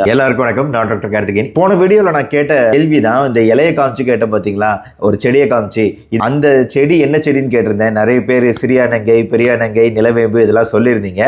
எல்லாருக்கும் வணக்கம். நான் டாக்டர் கார்த்திகேயன். போன வீடியோல நான் கேட்ட கேள்வி தான் இந்த இலையை காமிச்சு கேட்ட பாத்தீங்களா, ஒரு செடியை காமிச்சு அந்த செடி என்ன செடின்னு கேட்டிருந்தேன். நிறைய பேர் சிறியானங்கை, பெரியானங்கை, நிலவேம்பு இதெல்லாம் சொல்லியிருந்தீங்க.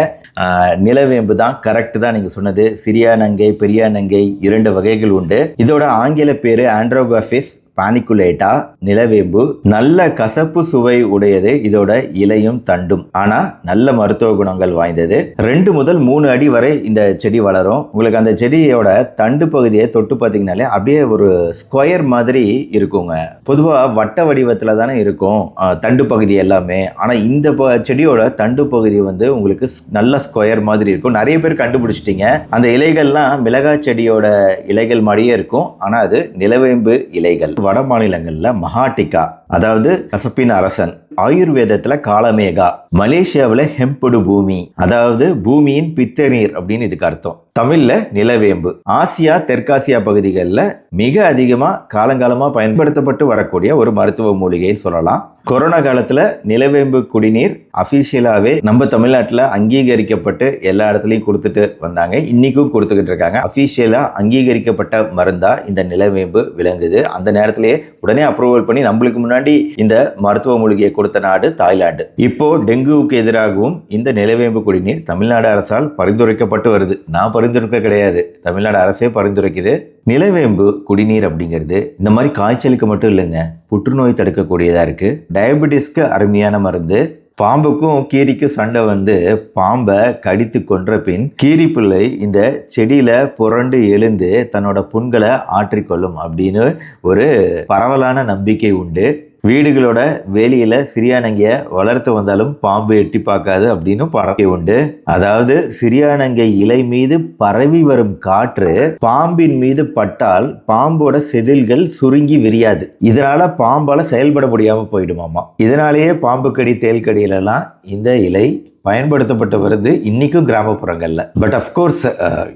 நிலவேம்பு தான் கரெக்ட் தான் நீங்க சொன்னது. சிறியானங்கை, பெரியானங்கை 2 வகைகள் உண்டு. இதோட ஆங்கில பேரு ஆண்ட்ரோகாஃபிஸ் பானிகுலேட்டா. நிலவேம்பு நல்ல கசப்பு சுவை உடையது. இதோட இலையும் தண்டும் ஆனா நல்ல மருத்துவ குணங்கள் வாய்ந்தது. 2 முதல் 3 அடி வரை இந்த செடி வளரும். உங்களுக்கு அந்த செடியோட தண்டு பகுதியை தொட்டு பார்த்தீங்கன்னாலே அப்படியே ஒரு ஸ்கொயர் மாதிரி இருக்குங்க. பொதுவாக வட்ட வடிவத்தில் தானே இருக்கும் தண்டு பகுதி எல்லாமே. ஆனால் இந்த செடியோட தண்டு பகுதி வந்து உங்களுக்கு நல்ல ஸ்கொயர் மாதிரி இருக்கும். நிறைய பேர் கண்டுபிடிச்சிட்டீங்க. அந்த இலைகள்லாம் மிளகாய் செடியோட இலைகள் மாதிரியே இருக்கும். ஆனால் அது நிலவேம்பு இலைகள். வட மாநிலங்கள்ல மகாட்டிகா, அதாவது கசப்பின் அரசன். ஆயுர்வேதத்துல காலமேகா. மலேசியாவில் ஹெம்படு பூமி, அதாவது பூமியின் பித்தநீர் அப்படின்னு இதுக்கு அர்த்தம். தமிழ்ல நிலவேம்பு. ஆசியா, தெற்காசியா பகுதிகளில் மிக அதிகமா காலங்காலமா பயன்படுத்தப்பட்டு வரக்கூடிய ஒரு மருத்துவ மூலிகைன்னு சொல்லலாம். கொரோனா காலத்துல நிலவேம்பு குடிநீர் அபிஷியலாவே நம்ம தமிழ்நாட்டில் அங்கீகரிக்கப்பட்டு எல்லா இடத்துலையும் கொடுத்துட்டு வந்தாங்க. இன்னைக்கும் கொடுத்துக்கிட்டு இருக்காங்க. அபிஷியலா அங்கீகரிக்கப்பட்ட மருந்தா இந்த நிலவேம்பு விளங்குது. அந்த நேரத்திலேயே உடனே அப்ரூவல் பண்ணி நம்மளுக்கு முன்னாடி இந்த மருத்துவ மூலிகையை கொடுத்த நாடு தாய்லாந்து. இப்போ டெங்குவுக்கு எதிராகவும் இந்த நிலவேம்பு குடிநீர் தமிழ்நாடு அரசால் பரிந்துரைக்கப்பட்டு வருது. நான் பரிந்துரைக்க கிடையாது, தமிழ்நாடு அரசே பரிந்துரைக்குது. நிலவேம்பு குடிநீர் அப்படிங்கிறது இந்த மாதிரி காய்ச்சலுக்கு மட்டும் இல்லைங்க, புற்றுநோய் தடுக்கக்கூடியதா இருக்கு. டயபெட்டிஸ்க்கு அருமையான மருந்து. பாம்புக்கும் கீரிக்கும் சண்டை வந்து பாம்பை கடித்து கொன்ற பின் கீரி பிள்ளை இந்த செடியில புரண்டு எழுந்து தன்னோட புண்களை ஆற்றிக்கொள்ளும் அப்படின்னு ஒரு பரவலான நம்பிக்கை உண்டு. வீடுகளோட வேலியில சிறியானங்கைய வளர்த்து வந்தாலும் பாம்பு எட்டி பார்க்காது அப்படின்னு பறவை உண்டு. அதாவது சிறியானங்கை இலை மீது பரவி வரும் காற்று பாம்பின் மீது பட்டால் பாம்போட செதில்கள் சுருங்கி விரியாது. இதனால பாம்பால செயல்பட முடியாம போயிடுமாமா. இதனாலேயே பாம்பு கடி, தேல் கடியிலெல்லாம் இந்த இலை பயன்படுத்தப்பட்டு வருது இன்னைக்கும் கிராமப்புறங்கள்ல. பட் அஃப்கோர்ஸ்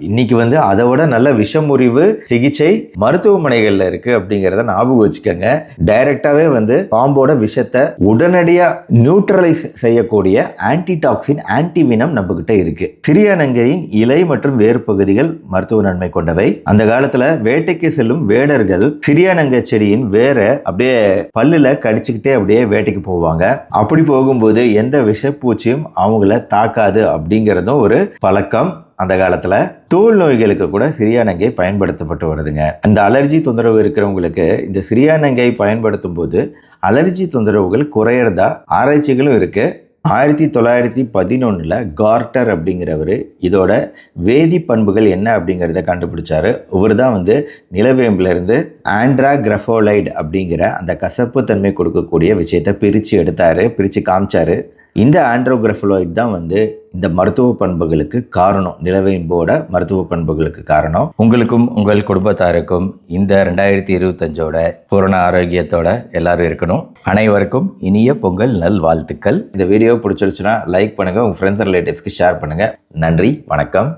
இன்னைக்கு வந்து அதை விட நல்ல விஷமுறிவு சிகிச்சை மருத்துவமனைகள்ல இருக்கு அப்படிங்கிறத ஞாபகம் வச்சுக்கோங்க. டைரக்டாவே வந்து பாம்போட விஷத்தை உடனடியா நியூட்ரலைஸ் செய்யக்கூடிய ஆன்டிடாக்சின், ஆன்டிவினம் நம்ம கிட்ட இருக்கு. சிறியானங்கையின் இலை மற்றும் வேறு பகுதிகள் மருத்துவ நன்மை கொண்டவை. அந்த காலத்துல வேட்டைக்கு செல்லும் வேடர்கள் சிறியானங்கை செடியின் வேற அப்படியே பல்லுல கடிச்சுக்கிட்டே அப்படியே வேட்டைக்கு போவாங்க. அப்படி போகும்போது எந்த விஷப்பூச்சியும் அவங்கள தாக்காது அப்படிங்கிறதும் ஒரு பழக்கம். அந்த காலத்துல தோல் நோய்களுக்கு கூட சிறியானங்கை பயன்படுத்தப்பட்டு வருதுங்க. இந்த அலர்ஜி தொந்தரவு இருக்கிறவங்களுக்கு இந்த சிறியானங்கை பயன்படுத்தும் போது அலர்ஜி தொந்தரவுகள் குறையறதா ஆராய்ச்சிகளும் இருக்கு. 1911 கார்ட்டர் அப்படிங்கிறவர் இதோட வேதி பண்புகள் என்ன அப்படிங்கிறத கண்டுபிடிச்சாரு. இவர் தான் வந்து நிலவேம்புல இருந்து ஆண்ட்ராகிரஃபோலைடு அப்படிங்கிற அந்த கசப்பு தன்மை கொடுக்கக்கூடிய விஷயத்தை பிரித்து காமிச்சாரு. இந்த ஆண்ட்ரோகிரஃபோலைடு தான் வந்து இந்த மருத்துவ பண்புகளுக்கு காரணம். நிலவேம்போட மருத்துவ பண்புகளுக்கு காரணம். உங்களுக்கும் உங்கள் குடும்பத்தாருக்கும் இந்த 2025ஓட பூரண ஆரோக்கியத்தோட எல்லாரும் இருக்கணும். அனைவருக்கும் இனிய பொங்கல் நல் வாழ்த்துக்கள். இந்த வீடியோ பிடிச்சிருச்சுன்னா லைக் பண்ணுங்க, உங்க ஃப்ரெண்ட்ஸ் ரிலேட்டிவ்ஸ்க்கு ஷேர் பண்ணுங்க. நன்றி, வணக்கம்.